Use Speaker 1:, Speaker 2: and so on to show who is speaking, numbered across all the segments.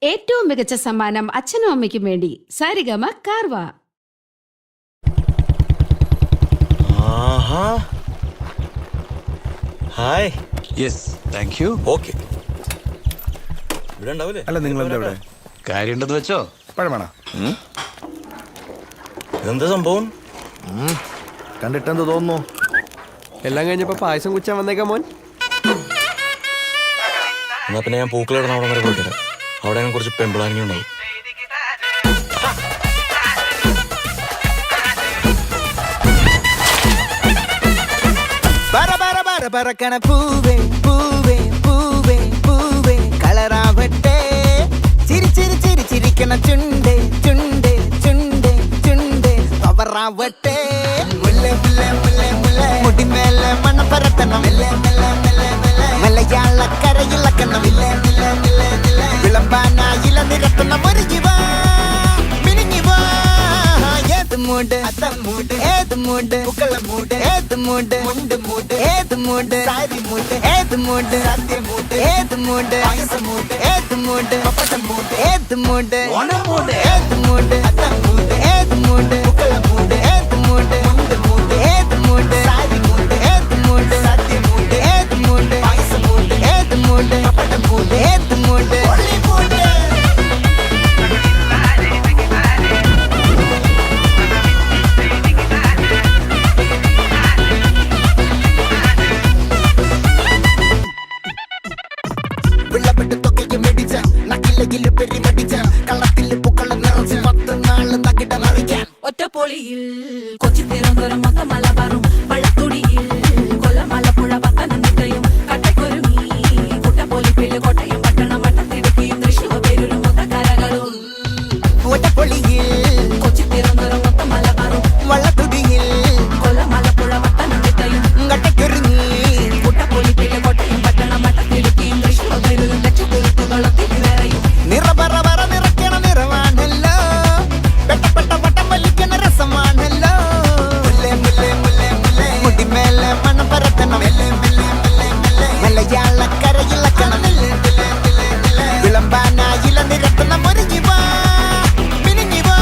Speaker 1: ഏറ്റവും മികച്ച സമ്മാനം അച്ഛനും അമ്മയ്ക്കും വേണ്ടി Saregama Carvaan.
Speaker 2: Hi.
Speaker 3: Yes, thank you.
Speaker 2: Okay. ഇവിടെ ഉണ്ടാവില്ലേ?
Speaker 4: അല്ല, നിങ്ങൾ എന്താ ഇവിടെ?
Speaker 3: കാര്യമുണ്ടെന്ന് വെച്ചോ.
Speaker 4: പഴമാണോ?
Speaker 2: ഇതെന്താ സംഭവം?
Speaker 4: കണ്ടിട്ടെന്ത് തോന്നുന്നു?
Speaker 5: എല്ലാം കഴിഞ്ഞപ്പോ പായസം കുച്ചാൻ വന്നേക്കാം മോൻ.
Speaker 2: എന്നാ പിന്നെ ഞാൻ പൂക്കളിടുന്ന അവിടെ വരെ പോയിട്ട് അവിടെ ഞാൻ കുറച്ച് പെമ്പിളാങ്ങി ഉണ്ടാവും.
Speaker 6: പറക്കണ പൂവേ പൂവേ പൂവേ പൂവേ കളറാവട്ടെ. ചിരി ചിരി ചിരി ചിരിക്കണ ചുണ്ടേ ചുണ്ടേ ചുണ്ടേ ചുണ്ടേ പവറാവട്ടെ. മുല്ലേ മുല്ലേ മുല്ലേ മുല്ലേ മുടിമേലെ മണ്ണ പരത്തണം. മലയാളക്കരയിളക്കണം. വിളമ്പാനായില നിരത്തണം. ഒരു ജീവ മിനിഞ്ഞിവാ. ഏത് മൂട് മൂട് ഏത് മൂട് പൂക്കള മൂട് ഏത് മൂട് മുണ്ട് മൂട് ഏത് മൂട് സാരി മൂട് ഏത് മൂട് സദ്യ മൂട് ഏത് മൂട് പായസം മൂട് ഏത് മൂട് പപ്പടം മൂട് ഏത് മൂട് ഓണം മൂട് ഏത് മൂട് അത്തം മൂട് ഏത് മൂട് പൂക്കള മൂട് ഏത് മൂട് മുണ്ട് മൂട് ഏത് മൂട് സാരി മൂട് ഏത് മൂട് സദ്യ മൂട് ഏത് മൂട് പായസം മൂട് ഏത് മൂട് പപ്പടം മൂട് ഏത് മൂട് ഒള്ളി മൂട്.
Speaker 7: ഒറ്റപ്പൊളിയിൽ കൊച്ചി തിരുവനന്തപുരം മൊത്തം മലബാറും വള്ളത്തുടിയിൽ കൊല്ലം ആലപ്പുഴ പത്തനംതിട്ടയും കട്ടക്കൊരുങ്ങി കുട്ടപ്പൊലിപ്പില് കോട്ടയം പട്ടണം വട്ടത്തിടുക്കിയും തൃശ്ശൂർ പേരൂരും മൊത്തക്കരകളും.
Speaker 6: ഒറ്റപ്പൊളിയിൽ
Speaker 7: കൊച്ചി തിരുവനന്തപുരം മൊത്തം മലബാറും
Speaker 6: വള്ളത്തുടിയിൽ
Speaker 7: കൊല്ലം ആലപ്പുഴ പത്തനംതിട്ടയും
Speaker 6: കട്ടക്കൊരുങ്ങി
Speaker 7: കുട്ടപ്പൊലിപ്പില് കോട്ടയം പട്ടണം വട്ടത്തിടുക്കിയും തൃശ്ശൂർ പേരൂരും ലക്ഷത്തുരുത്തുകളും തിരുവേറയും.
Speaker 6: നിറപറ നിറയ്ക്കണ നിറവാണല്ലോ. പെട്ടപ്പെട്ട വട്ടം വലിക്കണ രസമാണല്ലോ. മുല്ലേ മുല്ലേ മുല്ലേ മുല്ലേ മുടിമേലെ മണം പരത്തണം. മലയാളക്കരയിളക്കണം. വിളമ്പാനായില നിരത്തണം. ഒരു ജീവ മിനിഞ്ഞിവാ.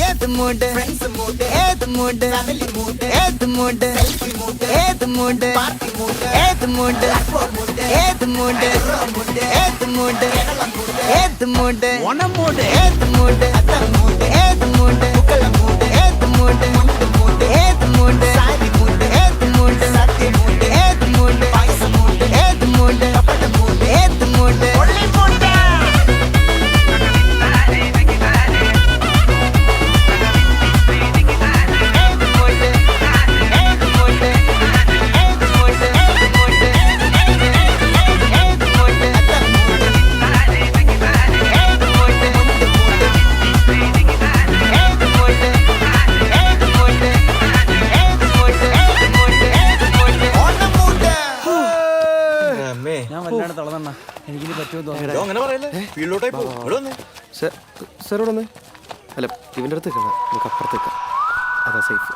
Speaker 6: ഏത് മൂട് ഫ്രണ്ട്സ് മൂട് ഏത് മൂട് ഫാമിലി മൂട് ഏത് മൂട് സെൽഫി മൂട് ഏത് മൂട് പാർട്ടി മൂട് ഏത് മൂട് ഏത് മൂട് ഏത് മൂട് ഏത് മൂട് ഓണം മൂട് ഏത് മൂട് അത്തം മൂട് ഏത് മൂട് പൂക്കള മൂട് ഏത് മൂട് മുണ്ട് മൂട് ഏത് മൂട് സാരി മൂട് ഏത് മൂട് സദ്യ മൂട് ഏത് മൂട് പായസം മൂട് ഏത് മൂട് പപ്പടം മൂട് ഏത് മൂട് ഒള്ളി മൂട്.
Speaker 4: ഞാൻ വല്ലാണ്ട് തളർന്ന എനിക്കിനി പറ്റുമോ തോന്നുന്നു.
Speaker 2: അങ്ങനെ പറയല്ലേ, ഫീൽഡിലോട്ടായി പോകും. ഇവിടെ വന്നേ.
Speaker 5: സാർ ഇവിടെ വന്നേ. അല്ല, ഇവന്റെ അടുത്ത് നമുക്ക് അപ്പുറത്തേക്കാം. അതാ സേഫ്.